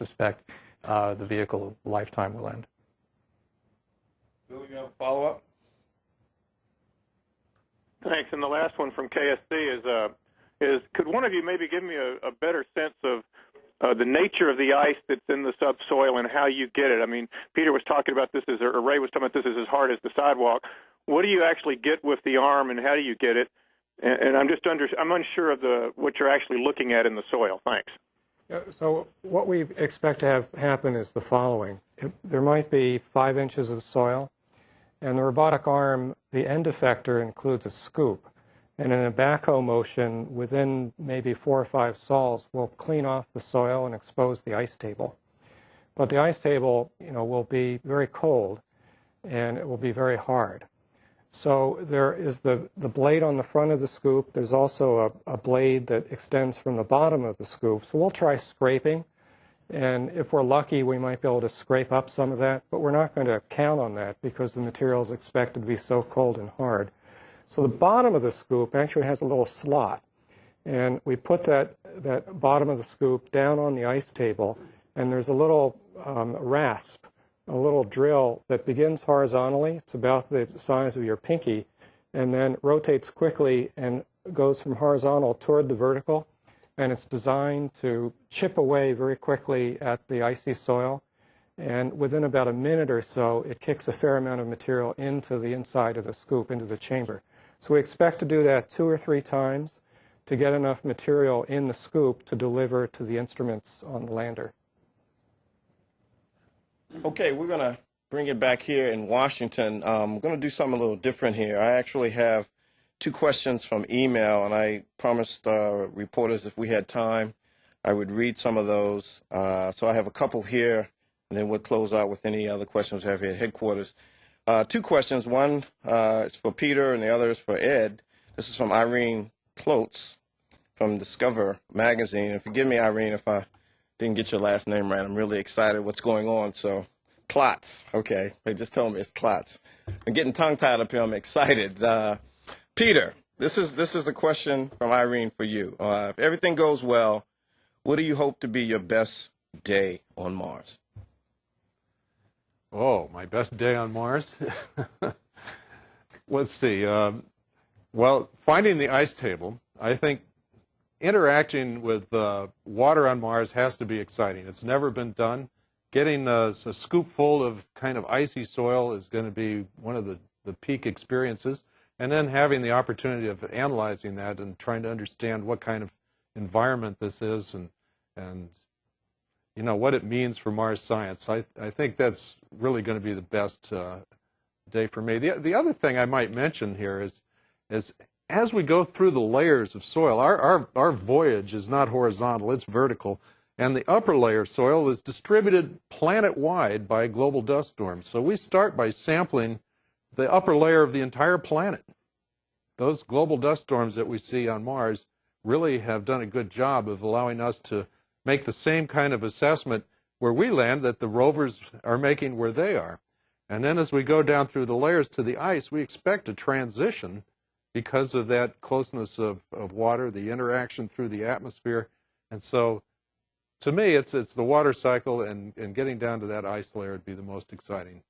suspect the vehicle lifetime will end. Bill, you have a follow-up? Thanks. And the last one from KSC is could one of you maybe give me a better sense of the nature of the ice that's in the subsoil and how you get it? I mean, Peter was talking about this, or Ray was talking about this as hard as the sidewalk. What do you actually get with the arm, and how do you get it? And I'm unsure of what you're actually looking at in the soil. Thanks. So what we expect to have happen is the following. There might be 5 inches of soil, and the robotic arm, the end effector includes a scoop. And in a backhoe motion, within maybe 4 or 5 sols, we'll clean off the soil and expose the ice table. But the ice table, will be very cold, and it will be very hard. So there is the blade on the front of the scoop. There's also a blade that extends from the bottom of the scoop. So we'll try scraping. And if we're lucky, we might be able to scrape up some of that. But we're not going to count on that because the material is expected to be so cold and hard. So the bottom of the scoop actually has a little slot. And we put that bottom of the scoop down on the ice table. And there's a little rasp, a little drill that begins horizontally. It's about the size of your pinky, and then rotates quickly and goes from horizontal toward the vertical. And it's designed to chip away very quickly at the icy soil. And within about a minute or so, it kicks a fair amount of material into the inside of the scoop, into the chamber. So we expect to do that 2 or 3 times to get enough material in the scoop to deliver to the instruments on the lander. Okay, we're going to bring it back here in Washington. I'm going to do something a little different here. I actually have 2 questions from email, and I promised reporters if we had time, I would read some of those. So I have a couple here, and then we'll close out with any other questions we have here at headquarters. 2 questions. One is for Peter, and the other is for Ed. This is from Irene Klotz from Discover magazine. And forgive me, Irene, if I didn't get your last name right. I'm really excited what's going on. So, Klotz. Okay, they just told me it's Klotz. I'm getting tongue-tied up here. I'm excited. Peter, this is a question from Irene for you. If everything goes well, what do you hope to be your best day on Mars? Oh, my best day on Mars? Let's see. Well, finding the ice table, I think interacting with water on Mars has to be exciting. It's never been done. Getting a scoop full of kind of icy soil is going to be one of the peak experiences. And then having the opportunity of analyzing that and trying to understand what kind of environment this is and what it means for Mars science. I think that's really going to be the best day for me. The other thing I might mention here is as we go through the layers of soil, our voyage is not horizontal, it's vertical. And the upper layer of soil is distributed planet-wide by global dust storms. So we start by sampling the upper layer of the entire planet. Those global dust storms that we see on Mars really have done a good job of allowing us to make the same kind of assessment where we land that the rovers are making where they are. And then as we go down through the layers to the ice, we expect a transition because of that closeness of water, the interaction through the atmosphere. And so, to me, it's the water cycle, and getting down to that ice layer would be the most exciting.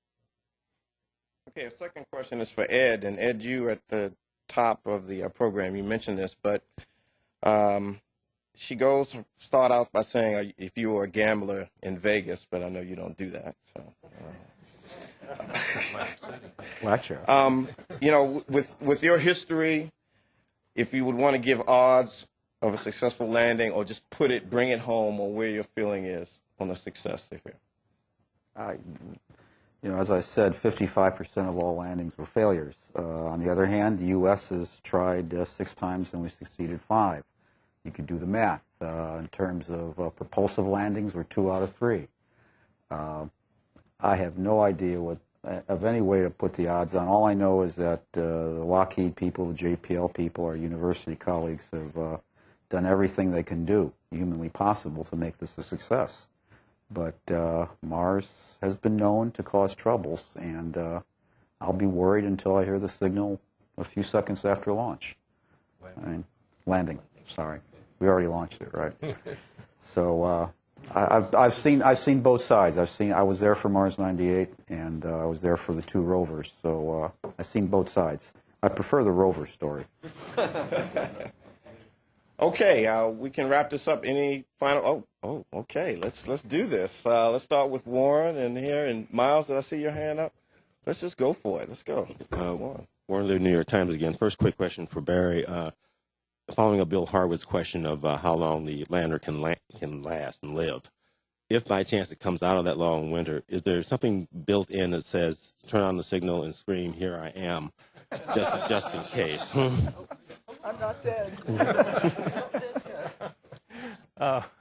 Okay, a second question is for Ed. And Ed, you at the top of the program, you mentioned this, but she start out by saying if you were a gambler in Vegas, but I know you don't do that. So. Lecture. With your history, if you would want to give odds of a successful landing, or just bring it home, or where your feeling is on the success here. As I said, 55% of all landings were failures. On the other hand, the U.S. has tried 6 times and we succeeded 5. You could do the math. In terms of propulsive landings, we're 2 out of 3. I have no idea of any way to put the odds on. All I know is that the Lockheed people, the JPL people, our university colleagues have done everything they can do, humanly possible, to make this a success. But Mars has been known to cause troubles, and I'll be worried until I hear the signal a few seconds after launch. Landing, sorry. We already launched it, right? So I've seen both sides. I was there for Mars 98, and I was there for the 2 rovers. So I've seen both sides. I prefer the rover story. Okay, we can wrap this up. Any final? Oh, okay. Let's do this. Let's start with Warren and here, and Miles. Did I see your hand up? Let's just go for it. Let's go. Warren Lear, New York Times again. First quick question for Barry. Following up Bill Harwood's question of how long the lander can last and live. If by chance it comes out of that long winter, is there something built in that says turn on the signal and scream, "Here I am," just in case? I'm not dead.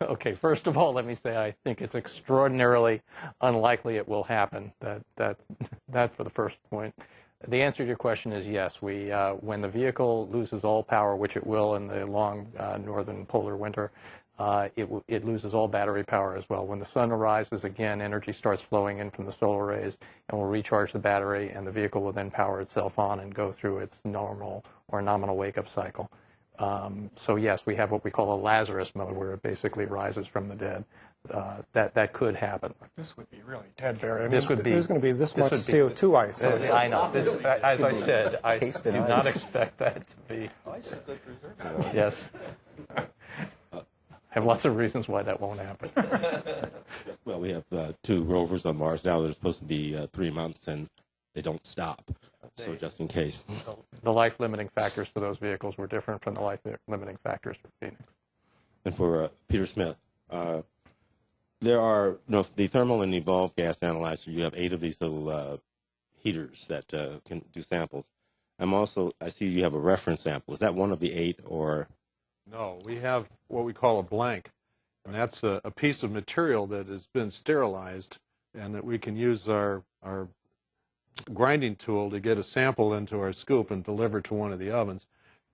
Okay, first of all, let me say I think it's extraordinarily unlikely it will happen. That for the first point. The answer to your question is yes. When the vehicle loses all power, which it will in the long northern polar winter, it loses all battery power as well. When the sun arises again, energy starts flowing in from the solar rays and will recharge the battery, and the vehicle will then power itself on and go through its normal or nominal wake-up cycle. So yes, we have what we call a Lazarus mode, where it basically rises from the dead. That could happen. This would be really dead, Barry. There's going to be this much CO2 ice. I know. As I said, I do not expect that to be. Yes. I have lots of reasons why that won't happen. Well, we have 2 rovers on Mars now. They're supposed to be 3 months, and they don't stop. So just in case. The life-limiting factors for those vehicles were different from the life-limiting factors for Phoenix. And for Peter Smith, there are the thermal and evolved gas analyzer. You have 8 of these little heaters that can do samples. I see you have a reference sample. Is that one of the 8 or? No, we have what we call a blank, and that's a piece of material that has been sterilized, and that we can use our grinding tool to get a sample into our scoop and deliver to one of the ovens.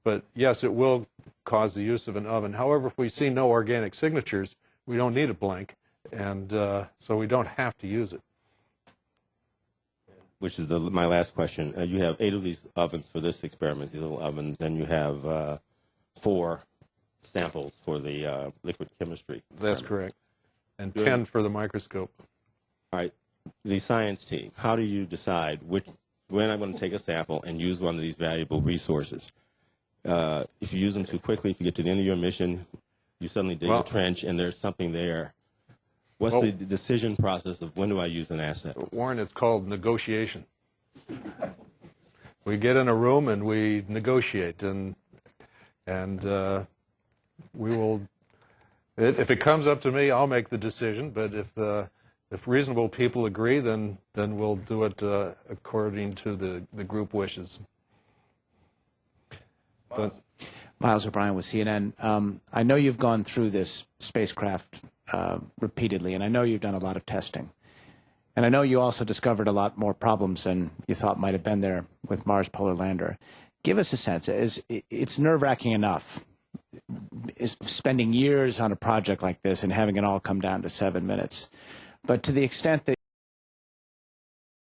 But yes, it will cause the use of an oven. However, if we see no organic signatures, we don't need a blank, and so we don't have to use it. Which is my last question. You have 8 of these ovens for this experiment, these little ovens, and you have 4 samples for the liquid chemistry. That's correct. And 10 for the microscope. All right. The science team, how do you decide when I'm going to take a sample and use one of these valuable resources? If you use them too quickly, if you get to the end of your mission, you suddenly dig a trench and there's something there. What's the decision process of when do I use an asset? Warren, it's called negotiation. We get in a room and we negotiate, and we will. If it comes up to me, I'll make the decision. But if reasonable people agree, then we'll do it according to the group wishes. But Miles O'Brien with CNN. I know you've gone through this spacecraft repeatedly, and I know you've done a lot of testing. And I know you also discovered a lot more problems than you thought might have been there with Mars Polar Lander. Give us a sense. It's nerve-wracking enough spending years on a project like this and having it all come down to 7 minutes. But to the extent that